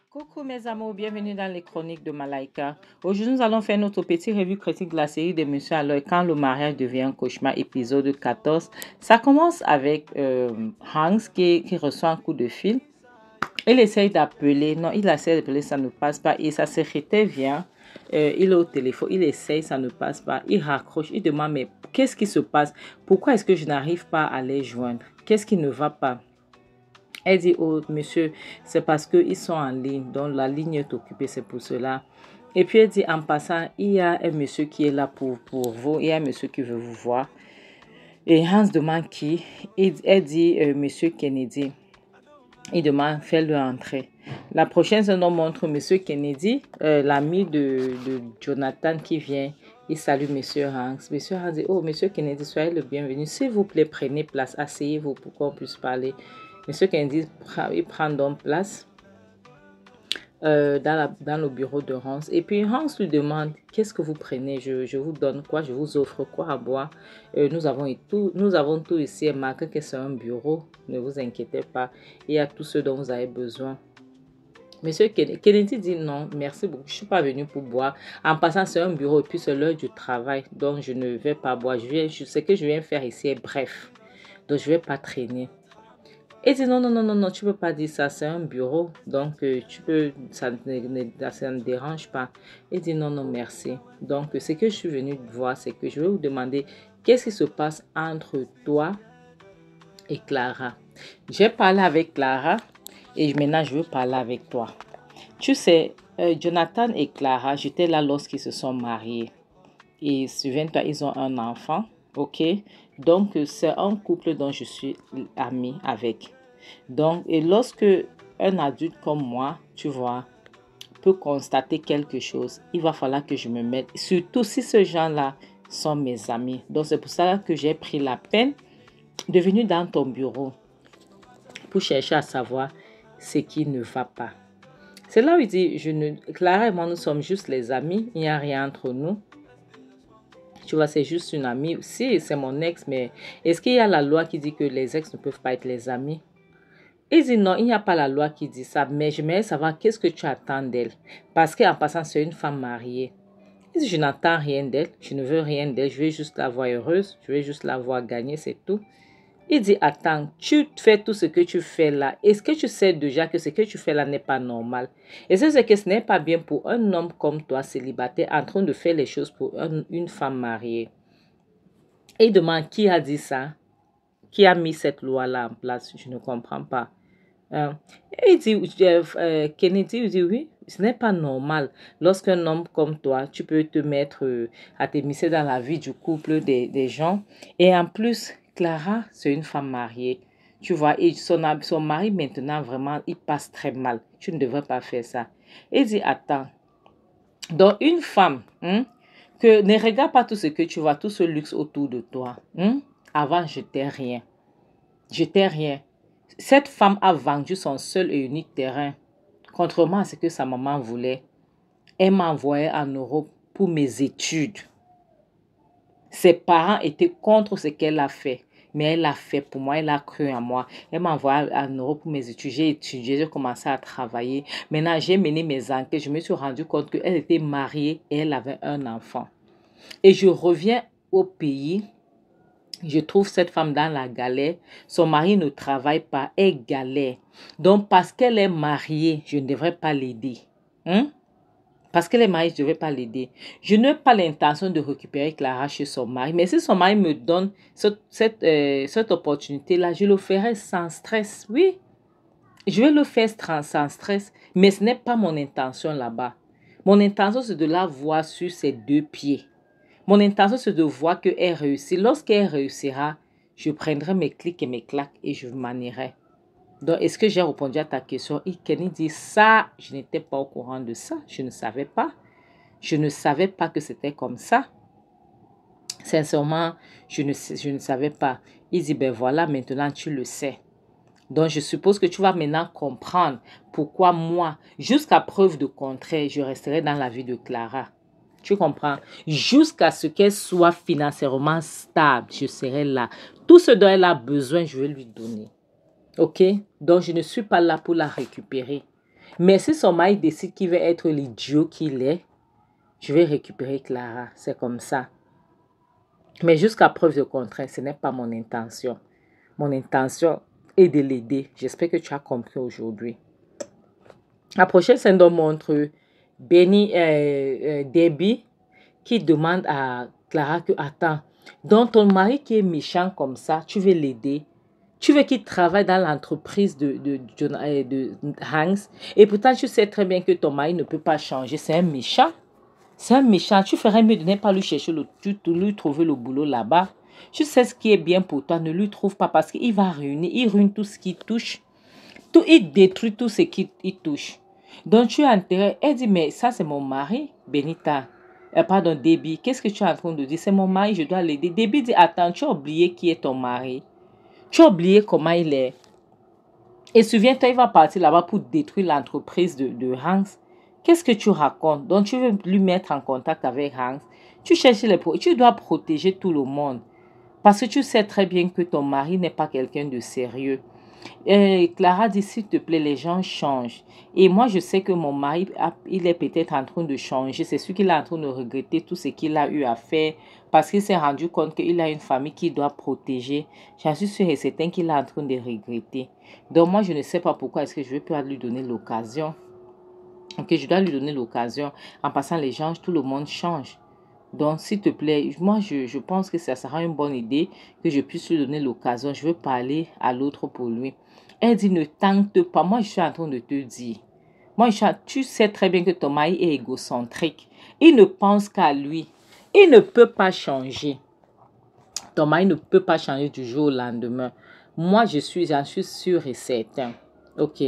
Coucou mes amours, bienvenue dans les chroniques de Malaika. Aujourd'hui, nous allons faire notre petit revue critique de la série de Monsieur Aloy, quand le mariage devient un cauchemar, épisode 14. Ça commence avec Hanks qui reçoit un coup de fil. Il essaye d'appeler, non, il essaie d'appeler, ça ne passe pas. Et sa secrétaire vient, il est au téléphone, il essaye, ça ne passe pas. Il raccroche, il demande, mais qu'est-ce qui se passe? Pourquoi est-ce que je n'arrive pas à les joindre? Qu'est-ce qui ne va pas? Elle dit, oh monsieur, c'est parce qu'ils sont en ligne, donc la ligne est occupée, c'est pour cela. Et puis elle dit, en passant, il y a un monsieur qui est là pour vous, il y a un monsieur qui veut vous voir. Et Hans demande qui? Elle dit, monsieur Kennedy. Il demande, fais-le entrer. La prochaine scène montre monsieur Kennedy, l'ami de Jonathan qui vient. Il salue monsieur Hanks. Monsieur Hanks dit, oh monsieur Kennedy, soyez le bienvenu. S'il vous plaît, prenez place, asseyez-vous pour qu'on puisse parler. Monsieur Kennedy, il prend donc place dans le bureau de Hans. Et puis Hans lui demande, qu'est-ce que vous prenez? Je vous donne quoi? Je vous offre quoi à boire? Nous avons tout ici. Marqué que c'est un bureau. Ne vous inquiétez pas. Il y a tout ce dont vous avez besoin. Monsieur Kennedy dit non, merci beaucoup. Je ne suis pas venu pour boire. En passant, c'est un bureau et puis c'est l'heure du travail. Donc, je ne vais pas boire. Ce que je viens faire ici est bref. Donc, je ne vais pas traîner. Il dit non, tu ne peux pas dire ça, c'est un bureau, donc ça ne dérange pas. Il dit non, merci. Donc ce que je suis venu voir, c'est que je vais vous demander qu'est-ce qui se passe entre toi et Clara. J'ai parlé avec Clara et maintenant je veux parler avec toi. Tu sais, Jonathan et Clara, j'étais là lorsqu'ils se sont mariés. Et souviens-toi, ils ont un enfant, ok? Donc c'est un couple dont je suis amie avec. Donc, et lorsque un adulte comme moi, tu vois, peut constater quelque chose, il va falloir que je me mette, surtout si ces gens-là sont mes amis. Donc, c'est pour ça que j'ai pris la peine de venir dans ton bureau pour chercher à savoir ce qui ne va pas. C'est là où il dit, Clara et moi, nous sommes juste les amis, il n'y a rien entre nous. Tu vois, c'est juste une amie. Si, c'est mon ex, mais est-ce qu'il y a la loi qui dit que les ex ne peuvent pas être les amis? Il dit non, il n'y a pas la loi qui dit ça, mais j'aimerais savoir qu'est-ce que tu attends d'elle. Parce qu'en passant, c'est une femme mariée. Il dit, je n'attends rien d'elle, je ne veux rien d'elle, je veux juste la voir heureuse, je veux juste la voir gagner, c'est tout. Il dit, attends, tu fais tout ce que tu fais là. Est-ce que tu sais déjà que ce que tu fais là n'est pas normal? Et c'est que ce n'est pas bien pour un homme comme toi, célibataire, en train de faire les choses pour une femme mariée. Et il demande qui a dit ça? Qui a mis cette loi-là en place? Je ne comprends pas. Il dit, Kennedy dit oui, ce n'est pas normal. Lorsqu'un homme comme toi, tu peux te mettre à t'immiscer dans la vie du couple des gens. Et en plus, Clara, c'est une femme mariée. Tu vois, et son mari maintenant, vraiment, il passe très mal. Tu ne devrais pas faire ça. Il dit, attends. Donc, une femme, que ne regarde pas tout ce que tu vois, tout ce luxe autour de toi. Avant, je n'étais rien. Je n'étais rien. Cette femme a vendu son seul et unique terrain, contrairement à ce que sa maman voulait. Elle m'a envoyé en Europe pour mes études. Ses parents étaient contre ce qu'elle a fait, mais elle l'a fait pour moi, elle a cru en moi. Elle m'a envoyé en Europe pour mes études, j'ai étudié, j'ai commencé à travailler. Maintenant, j'ai mené mes enquêtes, je me suis rendu compte qu'elle était mariée et elle avait un enfant. Et je reviens au pays. Je trouve cette femme dans la galère. Son mari ne travaille pas, elle galère. Donc, parce qu'elle est mariée, je ne devrais pas l'aider. Parce qu'elle est mariée, je ne devrais pas l'aider. Je n'ai pas l'intention de récupérer Clara chez son mari. Mais si son mari me donne cette opportunité-là, je le ferai sans stress. Oui, je vais le faire sans stress. Mais ce n'est pas mon intention là-bas. Mon intention, c'est de la voir sur ses deux pieds. Mon intention, c'est de voir qu'elle réussit. Lorsqu'elle réussira, je prendrai mes clics et mes claques et je m'en irai. Donc, est-ce que j'ai répondu à ta question? Et Kenny dit, ça, je n'étais pas au courant de ça. Je ne savais pas. Je ne savais pas que c'était comme ça. Sincèrement, je ne savais pas. Il dit, ben voilà, maintenant tu le sais. Donc, je suppose que tu vas maintenant comprendre pourquoi moi, jusqu'à preuve de contraire, je resterai dans la vie de Clara. Tu comprends? Jusqu'à ce qu'elle soit financièrement stable, je serai là. Tout ce dont elle a besoin, je vais lui donner. Ok? Donc, je ne suis pas là pour la récupérer. Mais si son mari décide qu'il va être l'idiot qu'il est, je vais récupérer Clara. C'est comme ça. Mais jusqu'à preuve de contraire, ce n'est pas mon intention. Mon intention est de l'aider. J'espère que tu as compris aujourd'hui. La prochaine scène montre Debbie qui demande à Clara que, attends, donc ton mari qui est méchant comme ça, tu veux l'aider. Tu veux qu'il travaille dans l'entreprise de Hanks. Et pourtant, tu sais très bien que ton mari ne peut pas changer. C'est un méchant. C'est un méchant. Tu ferais mieux de ne pas lui chercher, lui trouver le boulot là-bas. Tu sais ce qui est bien pour toi. Ne lui trouve pas parce qu'il va ruiner. Il ruine tout ce qu'il touche. Tout, il détruit tout ce qu'il touche. Donc, tu as intérêt. Elle dit, mais ça, c'est mon mari, Benita. Pardon, Debbie. Qu'est-ce que tu es en train de dire? C'est mon mari, je dois l'aider. Debbie dit, attends, tu as oublié qui est ton mari. Tu as oublié comment il est. Et souviens-toi, il va partir là-bas pour détruire l'entreprise de Hanks. Qu'est-ce que tu racontes? Donc, tu veux lui mettre en contact avec Hanks. Tu cherches tu dois protéger tout le monde. Parce que tu sais très bien que ton mari n'est pas quelqu'un de sérieux. Clara dit, s'il te plaît, les gens changent. Et moi, je sais que mon mari, il est peut-être en train de changer. C'est sûr qu'il est en train de regretter tout ce qu'il a eu à faire parce qu'il s'est rendu compte qu'il a une famille qu'il doit protéger. J'en suis sûre et certain qu'il est en train de regretter. Donc, moi, je ne sais pas pourquoi est-ce que je vais pas lui donner l'occasion. Ok, je dois lui donner l'occasion. En passant, les gens, tout le monde change. Donc, s'il te plaît, moi, je pense que ça sera une bonne idée que je puisse lui donner l'occasion. Je veux parler à l'autre pour lui. Elle dit, ne tente pas. Moi, je suis en train de te dire. Moi, tu sais très bien que ton mari est égocentrique. Il ne pense qu'à lui. Il ne peut pas changer. Ton mari ne peut pas changer du jour au lendemain. Moi, j'en suis sûr et certain. Ok?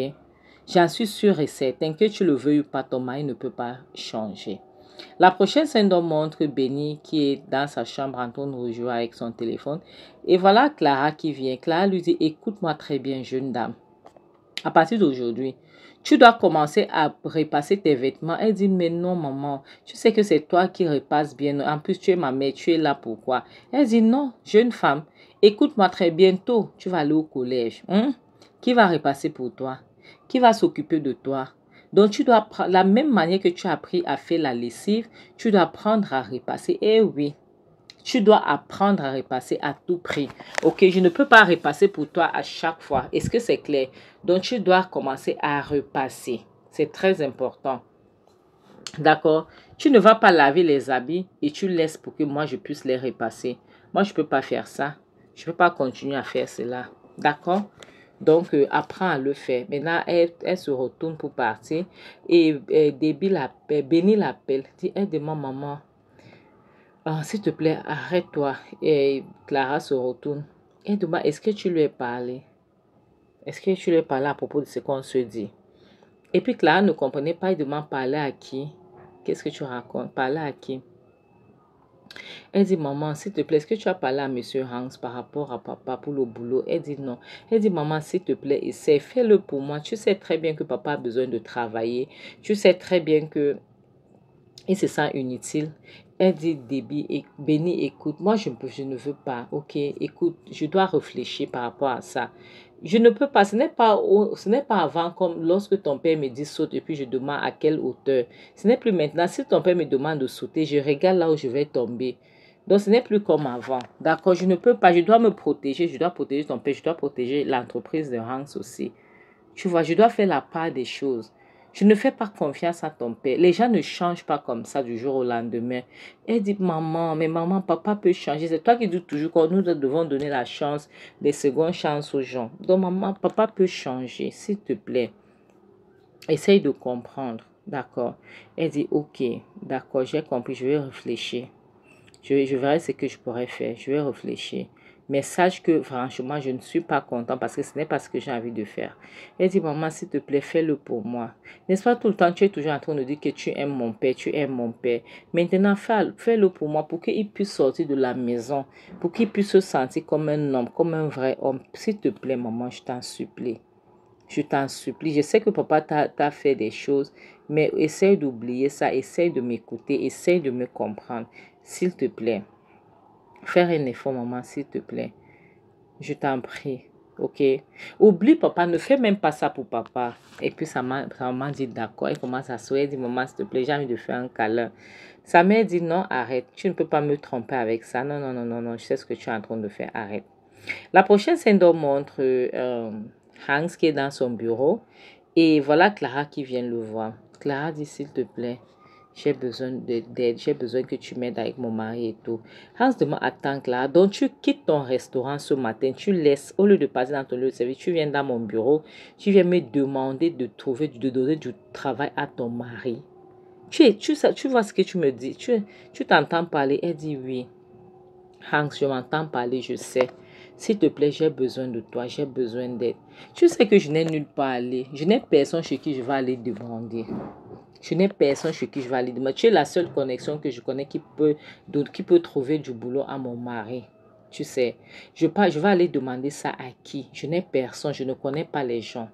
J'en suis sûr et certain que tu le veuilles ou pas, ton mari ne peut pas changer. La prochaine scène montre Benny qui est dans sa chambre en train de jouer avec son téléphone. Et voilà Clara qui vient. Clara lui dit, écoute-moi très bien, jeune dame. À partir d'aujourd'hui, tu dois commencer à repasser tes vêtements. Elle dit, mais non, maman, tu sais que c'est toi qui repasses bien. En plus, tu es ma mère, tu es là pourquoi? Elle dit, non, jeune femme, écoute-moi très bientôt, tu vas aller au collège. Qui va repasser pour toi? Qui va s'occuper de toi? Donc, tu dois prendre la même manière que tu as appris à faire la lessive, tu dois apprendre à repasser. Eh oui. Tu dois apprendre à repasser à tout prix. Ok, je ne peux pas repasser pour toi à chaque fois. Est-ce que c'est clair? Donc, tu dois commencer à repasser. C'est très important. D'accord? Tu ne vas pas laver les habits et tu laisses pour que moi, je puisse les repasser. Moi, je ne peux pas faire ça. Je ne peux pas continuer à faire cela. D'accord? Donc, apprends à le faire. Maintenant, elle se retourne pour partir. Et Béni l'appelle. Dit, aide-moi, maman. Ah, s'il te plaît, arrête-toi. Et Clara se retourne. Et demande, est-ce que tu lui as parlé? Est-ce que tu lui as parlé à propos de ce qu'on se dit? Et puis Clara ne comprenait pas. Il demande, parler à qui? Qu'est-ce que tu racontes? Parler à qui? Elle dit, maman, s'il te plaît, est-ce que tu as parlé à monsieur Hans par rapport à papa pour le boulot? Elle dit non. Elle dit, maman, s'il te plaît, essaie, fais-le pour moi. Tu sais très bien que papa a besoin de travailler. Tu sais très bien que il se sent inutile. Elle dit, Béni, écoute, moi je ne veux pas, ok, écoute, je dois réfléchir par rapport à ça. Je ne peux pas, ce n'est pas avant comme lorsque ton père me dit saute et puis je demande à quelle hauteur. Ce n'est plus maintenant, si ton père me demande de sauter, je regarde là où je vais tomber. Donc ce n'est plus comme avant, d'accord, je ne peux pas, je dois me protéger, je dois protéger ton père, je dois protéger l'entreprise de Hans aussi. Tu vois, je dois faire la part des choses. Je ne fais pas confiance à ton père. Les gens ne changent pas comme ça du jour au lendemain. Elle dit, maman, mais maman, papa peut changer. C'est toi qui dis toujours que nous devons donner la chance, des secondes chances aux gens. Donc, maman, papa peut changer, s'il te plaît. Essaye de comprendre, d'accord? Elle dit, ok, d'accord, j'ai compris, je vais réfléchir. Je verrai ce que je pourrais faire. Je vais réfléchir. Mais sache que franchement, je ne suis pas content parce que ce n'est pas ce que j'ai envie de faire. Elle dit, maman, s'il te plaît, fais-le pour moi. N'est-ce pas tout le temps, tu es toujours en train de dire que tu aimes mon père, tu aimes mon père. Maintenant, fais-le pour moi pour qu'il puisse sortir de la maison, pour qu'il puisse se sentir comme un homme, comme un vrai homme. S'il te plaît, maman, je t'en supplie. Je t'en supplie. Je sais que papa t'a fait des choses, mais essaye d'oublier ça, essaye de m'écouter, essaye de me comprendre. S'il te plaît, faire un effort, maman, s'il te plaît. Je t'en prie. Ok? Oublie papa, ne fais même pas ça pour papa. Et puis sa maman dit d'accord. Elle commence à sourire. Elle dit maman, s'il te plaît, j'ai envie de faire un câlin. Sa mère dit non, arrête. Tu ne peux pas me tromper avec ça. Non, non, non, non, non. Je sais ce que tu es en train de faire. Arrête. La prochaine scène montre Hans qui est dans son bureau. Et voilà Clara qui vient le voir. Clara dit s'il te plaît, j'ai besoin d'aide, j'ai besoin que tu m'aides avec mon mari et tout. Hans demande, attends Clara, donc tu quittes ton restaurant ce matin, tu laisses, au lieu de passer dans ton lieu de service, tu viens dans mon bureau, tu viens me demander de donner du travail à ton mari. Tu vois ce que tu me dis, tu t'entends parler, elle dit oui. Hans, je m'entends parler, je sais. S'il te plaît, j'ai besoin de toi, j'ai besoin d'aide. Tu sais que je n'ai nulle part à aller. Je n'ai personne chez qui je vais aller demander. Je n'ai personne chez qui je vais aller demander. Tu es la seule connexion que je connais qui peut trouver du boulot à mon mari. Tu sais, je vais aller demander ça à qui? Je n'ai personne, je ne connais pas les gens.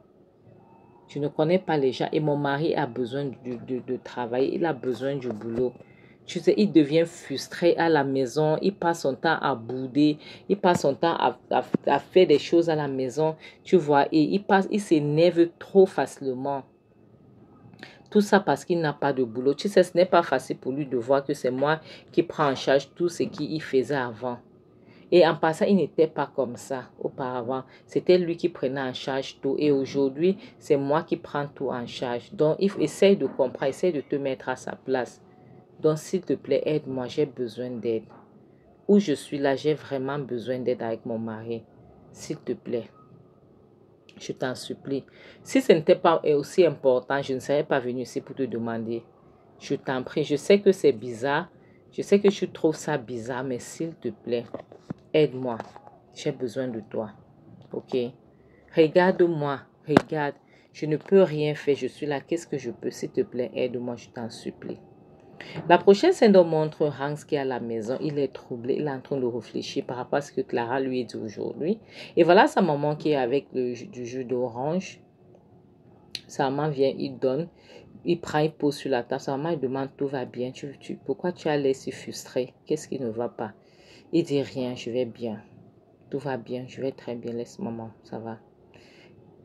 Je ne connais pas les gens et mon mari a besoin de travailler, il a besoin du boulot. Tu sais, il devient frustré à la maison, il passe son temps à bouder, il passe son temps à faire des choses à la maison, tu vois, et il s'énerve trop facilement. Tout ça parce qu'il n'a pas de boulot. Tu sais, ce n'est pas facile pour lui de voir que c'est moi qui prends en charge tout ce qu'il faisait avant. Et en passant, il n'était pas comme ça auparavant. C'était lui qui prenait en charge tout. Et aujourd'hui, c'est moi qui prends tout en charge. Donc, essaye de comprendre, essaye de te mettre à sa place. Donc, s'il te plaît, aide-moi, j'ai besoin d'aide. Où je suis là, j'ai vraiment besoin d'aide avec mon mari. S'il te plaît, je t'en supplie. Si ce n'était pas aussi important, je ne serais pas venue ici pour te demander. Je t'en prie, je sais que c'est bizarre. Je sais que tu trouves ça bizarre, mais s'il te plaît, aide-moi. J'ai besoin de toi. Ok? Regarde-moi. Regarde. Je ne peux rien faire. Je suis là. Qu'est-ce que je peux? S'il te plaît, aide-moi. Je t'en supplie. La prochaine scène montre Hans qui est à la maison. Il est troublé. Il est en train de réfléchir par rapport à ce que Clara lui a dit aujourd'hui. Et voilà sa maman qui est avec du jus d'orange. Sa maman vient, il donne. Il prend, il pose sur la table. Sa maman il demande, tout va bien. Pourquoi tu as l'air si frustré? Qu'est-ce qui ne va pas? Il dit rien, je vais bien. Tout va bien, je vais très bien. Laisse maman, ça va.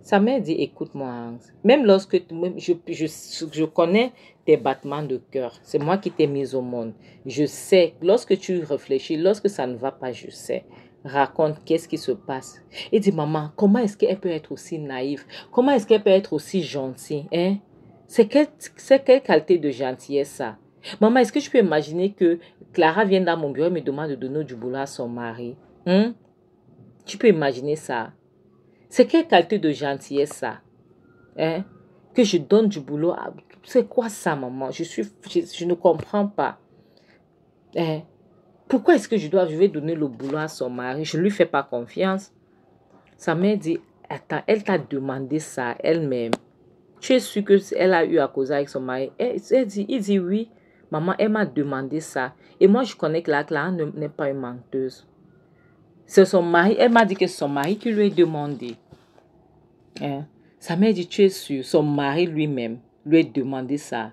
Sa mère dit, écoute-moi, Hans. Même lorsque je connais tes battements de cœur. C'est moi qui t'ai mise au monde. Je sais, lorsque tu réfléchis, lorsque ça ne va pas, je sais. Raconte qu'est-ce qui se passe. Il dit, maman, comment est-ce qu'elle peut être aussi naïve? Comment est-ce qu'elle peut être aussi gentille? Hein? C'est quelle qualité de gentillesse ça? Maman, est-ce que je peux imaginer que Clara vient dans mon bureau et me demande de donner du boulot à son mari? Hein? Tu peux imaginer ça? C'est quelle qualité de gentillesse ça? Hein? Que je donne du boulot à... C'est quoi ça, maman? Je ne comprends pas. Hein? Pourquoi est-ce que je vais donner le boulot à son mari? Je ne lui fais pas confiance. Sa mère dit, attends, elle t'a demandé ça elle-même. Tu es sûr qu'elle a eu à causer avec son mari? Il dit oui. Maman, elle m'a demandé ça. Et moi, je connais que Clara n'est pas une menteuse. C'est son mari. Elle m'a dit que c'est son mari qui lui a demandé. Hein? Sa mère dit, tu es sûr? Son mari lui-même lui a demandé ça.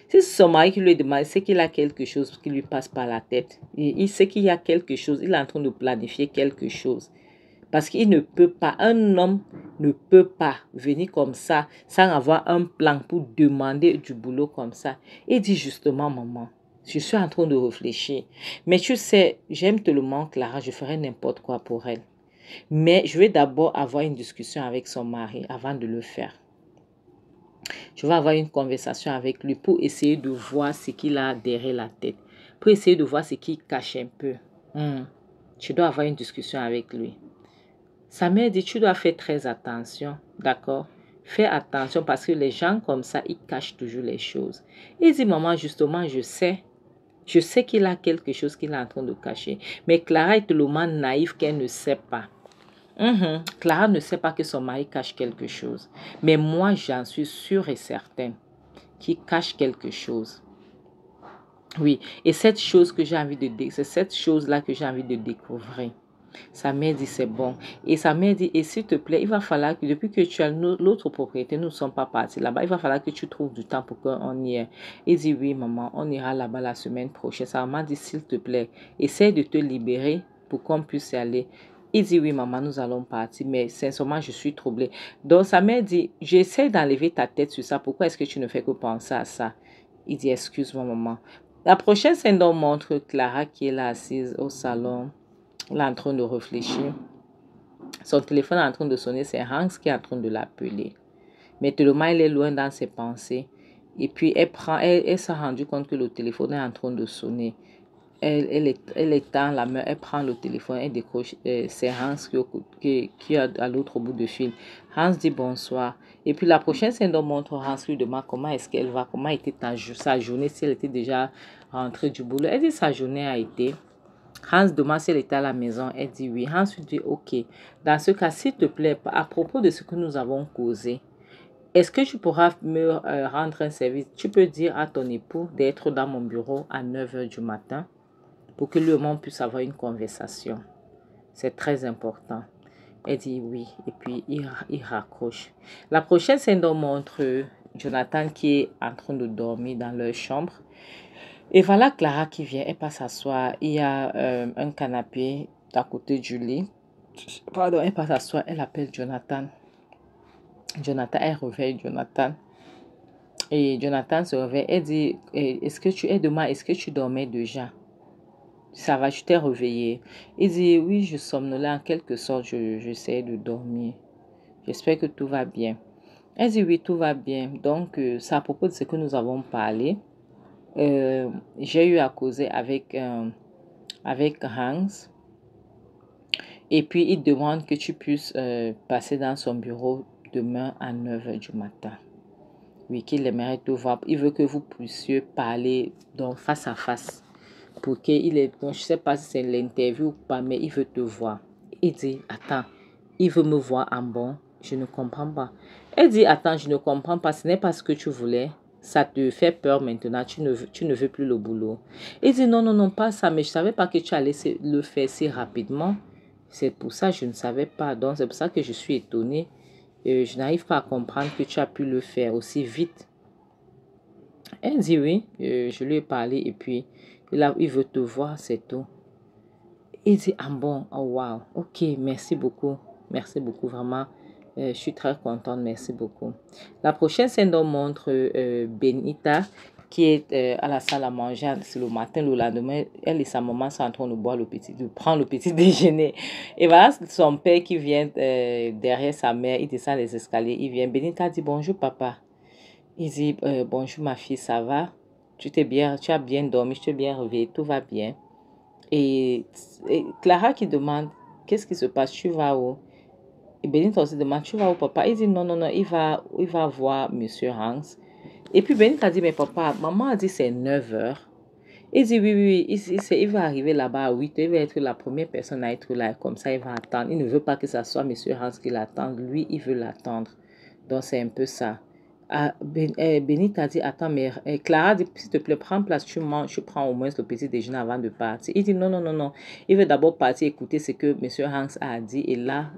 Si c'est son mari qui lui a demandé, c'est qu'il a quelque chose qui lui passe par la tête. Et il sait qu'il y a quelque chose. Il est en train de planifier quelque chose. Parce qu'il ne peut pas, un homme ne peut pas venir comme ça sans avoir un plan pour demander du boulot comme ça. Il dit justement, maman, je suis en train de réfléchir. Mais tu sais, j'aime tellement Clara, je ferai n'importe quoi pour elle. Mais je vais d'abord avoir une discussion avec son mari avant de le faire. Je vais avoir une conversation avec lui pour essayer de voir ce qu'il a derrière la tête. Pour essayer de voir ce qu'il cache un peu. Je dois avoir une discussion avec lui. Sa mère dit, tu dois faire très attention, d'accord? Fais attention parce que les gens comme ça, ils cachent toujours les choses. Il dit, maman, justement, je sais. Je sais qu'il a quelque chose qu'il est en train de cacher. Mais Clara est tellement naïve qu'elle ne sait pas. Clara ne sait pas que son mari cache quelque chose. Mais moi, j'en suis sûre et certaine qu'il cache quelque chose. Oui, et cette chose que j'ai envie de c'est cette chose-là que j'ai envie de découvrir. Sa mère dit, c'est bon. Et sa mère dit, et s'il te plaît, il va falloir que depuis que tu as l'autre propriété, nous ne sommes pas partis là-bas, il va falloir que tu trouves du temps pour qu'on y aille. Il dit, oui, maman, on ira là-bas la semaine prochaine. Sa maman dit, s'il te plaît, essaie de te libérer pour qu'on puisse y aller. Il dit, oui, maman, nous allons partir, mais sincèrement, je suis troublée. Donc, sa mère dit, j'essaie d'enlever ta tête sur ça. Pourquoi est-ce que tu ne fais que penser à ça? Il dit, excuse-moi, maman. La prochaine scène donc montre Clara qui est là assise au salon, là en train de réfléchir. Son téléphone est en train de sonner, c'est Hans qui est en train de l'appeler. Mais tellement elle est loin dans ses pensées. Et puis elle s'est rendue compte que le téléphone est en train de sonner. Elle étend la main, elle prend le téléphone, elle décroche. C'est Hans qui est à l'autre bout du fil. Hans dit bonsoir. Et puis la prochaine scène montre Hans lui demande comment est-ce qu'elle va, comment était sa journée, si elle était déjà rentrée du boulot. Elle dit sa journée a été. Hans demande si elle était à la maison. Elle dit oui. Hans lui dit ok. Dans ce cas, s'il te plaît, à propos de ce que nous avons causé, est-ce que tu pourras me rendre un service? Tu peux dire à ton époux d'être dans mon bureau à 9 h du matin pour que lui et moi puisse avoir une conversation. C'est très important. Elle dit oui et puis il raccroche. La prochaine scène montre Jonathan qui est en train de dormir dans leur chambre. Et voilà Clara qui vient, elle passe s'asseoir. Il y a un canapé à côté du lit. Pardon, elle passe s'asseoir, elle appelle Jonathan. Jonathan, elle réveille Jonathan. Et Jonathan se réveille, elle dit, elle demande, est-ce que tu dormais déjà? Ça va, je t'ai réveillé. Il dit, oui, je somnolais en quelque sorte, j'essaie de dormir. J'espère que tout va bien. Elle dit, oui, tout va bien. Donc, c'est à propos de ce que nous avons parlé. J'ai eu à causer avec Hans. Et puis, il demande que tu puisses passer dans son bureau demain à 9 h du matin. Oui, qu'il aimerait te voir. Il veut que vous puissiez parler donc face à face. Pour qu'il est, bon, je ne sais pas si c'est l'interview ou pas, mais il veut te voir. Il dit, attends, il veut me voir en bon. Je ne comprends pas. Elle dit, attends, je ne comprends pas. Ce n'est pas ce que tu voulais. Ça te fait peur maintenant. Tu ne veux plus le boulot. Il dit, non, non, non, pas ça. Mais je ne savais pas que tu allais le faire si rapidement. C'est pour ça que je ne savais pas. Donc, c'est pour ça que je suis étonnée. Je n'arrive pas à comprendre que tu as pu le faire aussi vite. Elle dit oui, je lui ai parlé et puis il veut te voir, c'est tout. Il dit, ah bon, oh wow, ok, merci beaucoup vraiment. Je suis très contente, merci beaucoup. La prochaine scène montre Benita qui est à la salle à manger, c'est le matin, le lendemain, elle et sa maman sont en train de prendre le petit déjeuner. Et voilà son père qui vient derrière sa mère, il descend les escaliers, il vient. Benita dit bonjour papa. Il dit bonjour ma fille, ça va? Tu as bien dormi, je t'ai bien réveillé, tout va bien. Et Clara qui demande qu'est-ce qui se passe, tu vas où? Et Benita aussi demande tu vas où papa? Il dit non, non, non, il va voir monsieur Hans. Et puis Benita dit mais papa, maman a dit c'est 9 h. Il dit oui, oui, il va arriver là-bas à 8 h, il va être la première personne à être là, comme ça il va attendre. Il ne veut pas que ce soit monsieur Hans qui l'attende, lui il veut l'attendre. Donc c'est un peu ça. Benita dit, attends, mais Clara dit, s'il te plaît, prends place, tu manges, tu prends au moins le petit déjeuner avant de partir. Il dit, non, non, non, non. Il veut d'abord partir écouter ce que M. Hans a dit. Et là,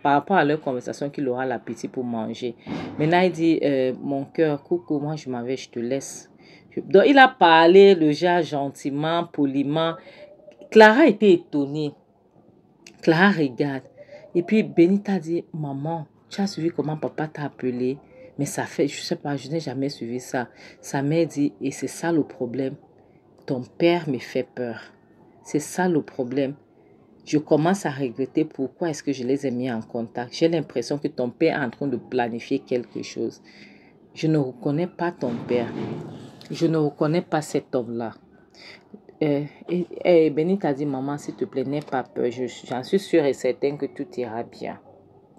par rapport à leur conversation, qu'il aura l'appétit pour manger. Maintenant, il dit, mon cœur, coucou, moi je m'en vais, je te laisse. Donc, il a parlé, le genre, gentiment, poliment. Clara était étonnée. Clara regarde. Et puis, Benita dit, maman, tu as suivi comment papa t'a appelé? Mais ça fait, je sais pas, je n'ai jamais suivi ça. Sa mère dit, et c'est ça le problème. Ton père me fait peur. C'est ça le problème. Je commence à regretter pourquoi est-ce que je les ai mis en contact. J'ai l'impression que ton père est en train de planifier quelque chose. Je ne reconnais pas ton père. Je ne reconnais pas cet homme-là. Benita a dit, maman, s'il te plaît, n'aie pas peur. J'en suis sûre et certaine que tout ira bien.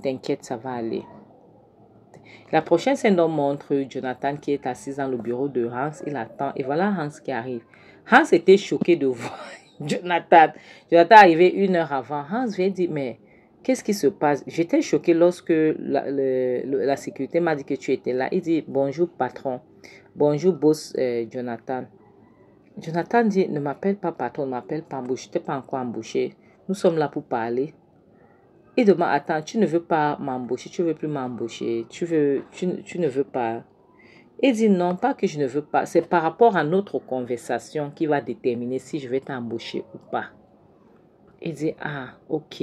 T'inquiète, ça va aller. La prochaine scène montre Jonathan qui est assis dans le bureau de Hans. Il attend et voilà Hans qui arrive. Hans était choqué de voir Jonathan. Jonathan est arrivé 1 h avant. Hans vient dire, mais qu'est-ce qui se passe? J'étais choqué lorsque la sécurité m'a dit que tu étais là. Il dit, bonjour patron. Bonjour boss Jonathan. Jonathan dit, ne m'appelle pas patron, ne m'appelle pas embauché. Je n'étais pas encore embauché. Nous sommes là pour parler. Il demande, attends, tu ne veux pas m'embaucher, tu ne veux plus m'embaucher, tu ne veux pas. Il dit non, pas que je ne veux pas, c'est par rapport à notre conversation qui va déterminer si je vais t'embaucher ou pas. Il dit, ah, ok.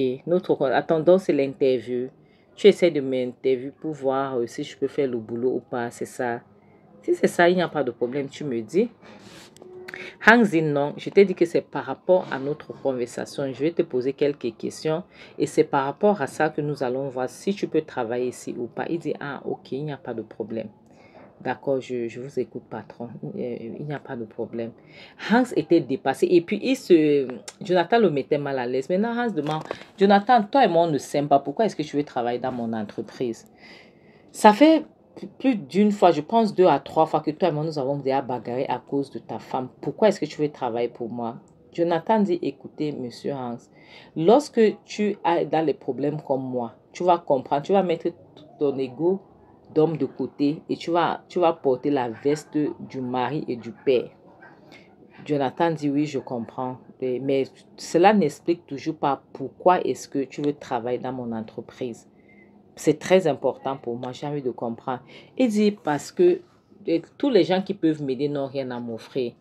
Attendons, c'est l'interview. Tu essaies de m'interviewer pour voir si je peux faire le boulot ou pas, c'est ça. Si c'est ça, il n'y a pas de problème, tu me dis. Hank dit non, je t'ai dit que c'est par rapport à notre conversation. Je vais te poser quelques questions et c'est par rapport à ça que nous allons voir si tu peux travailler ici ou pas. Il dit, ah, ok, il n'y a pas de problème. D'accord, je vous écoute, patron. Il n'y a pas de problème. Hans était dépassé. Et puis, Jonathan le mettait mal à l'aise. Maintenant, Hans demande, Jonathan, toi et moi, on ne s'aime pas. Pourquoi est-ce que tu veux travailler dans mon entreprise? Ça fait plus d'une fois, je pense 2 à 3 fois que toi et moi, nous avons déjà bagarré à cause de ta femme. Pourquoi est-ce que tu veux travailler pour moi? Jonathan dit, écoutez, monsieur Hans, lorsque tu as dans les problèmes comme moi, tu vas comprendre, tu vas mettre ton ego d'homme de côté et tu vas porter la veste du mari et du père. Jonathan dit oui, je comprends. Mais cela n'explique toujours pas pourquoi est-ce que tu veux travailler dans mon entreprise. C'est très important pour moi, j'ai envie de comprendre. Il dit parce que tous les gens qui peuvent m'aider n'ont rien à m'offrir.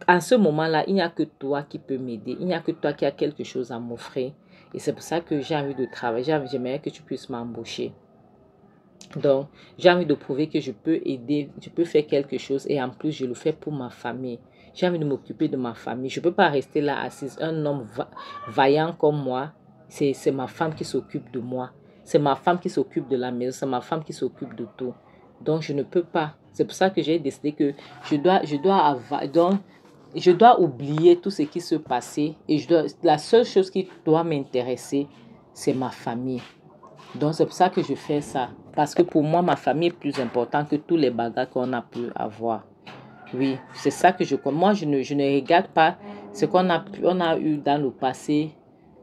En ce moment-là, il n'y a que toi qui peux m'aider. Il n'y a que toi qui as quelque chose à m'offrir. Et c'est pour ça que j'ai envie de travailler. J'aimerais que tu puisses m'embaucher. Donc, j'ai envie de prouver que je peux aider, je peux faire quelque chose et en plus, je le fais pour ma famille. J'ai envie de m'occuper de ma famille. Je ne peux pas rester là assise. Un homme vaillant comme moi, c'est ma femme qui s'occupe de moi. C'est ma femme qui s'occupe de la maison. C'est ma femme qui s'occupe de tout. Donc, je ne peux pas. C'est pour ça que j'ai décidé que je dois oublier tout ce qui se passait. Et la seule chose qui doit m'intéresser, c'est ma famille. Donc, c'est pour ça que je fais ça. Parce que pour moi, ma famille est plus importante que tous les bagages qu'on a pu avoir. Oui, c'est ça que je compte. Moi, je ne regarde pas ce qu'on a eu dans le passé.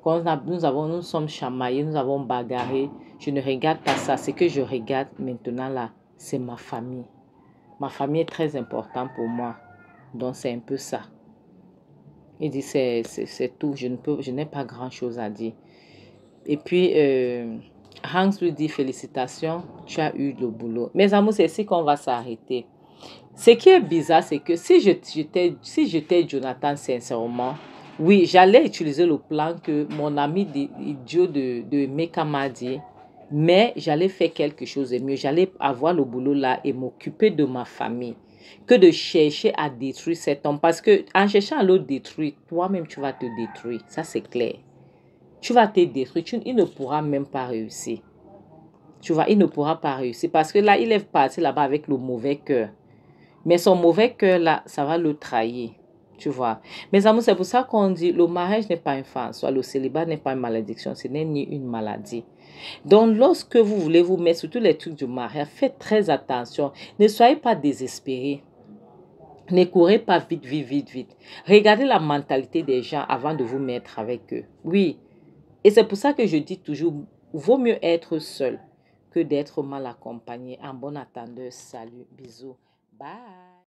Nous sommes chamaillés, nous avons bagarré. Je ne regarde pas ça. Ce que je regarde maintenant là, c'est ma famille. Ma famille est très importante pour moi. Donc, c'est un peu ça. Il dit, c'est tout. Je n'ai pas grand-chose à dire. Et puis, Hans lui dit, félicitations, tu as eu le boulot. Mes amours, c'est ici qu'on va s'arrêter. Ce qui est bizarre, c'est que si j'étais Jonathan, sincèrement, oui, j'allais utiliser le plan que mon ami idiot de Meka m'a dit, mais j'allais faire quelque chose de mieux. J'allais avoir le boulot là et m'occuper de ma famille que de chercher à détruire cet homme. Parce que en cherchant à le détruire, toi-même, tu vas te détruire. Ça, c'est clair. Tu vas te détruire. Il ne pourra même pas réussir. Tu vois, il ne pourra pas réussir. Parce que là, il est parti là-bas avec le mauvais cœur. Mais son mauvais cœur, là, ça va le trahir. Tu vois. Mes amours, c'est pour ça qu'on dit le mariage n'est pas une fin. Soit le célibat n'est pas une malédiction. Ce n'est ni une maladie. Donc, lorsque vous voulez vous mettre sur tous les trucs du mariage, faites très attention. Ne soyez pas désespérés. Ne courez pas vite, vite, vite, vite. Regardez la mentalité des gens avant de vous mettre avec eux. Oui. Et c'est pour ça que je dis toujours, vaut mieux être seul que d'être mal accompagné. En bon attendeur, salut, bisous, bye.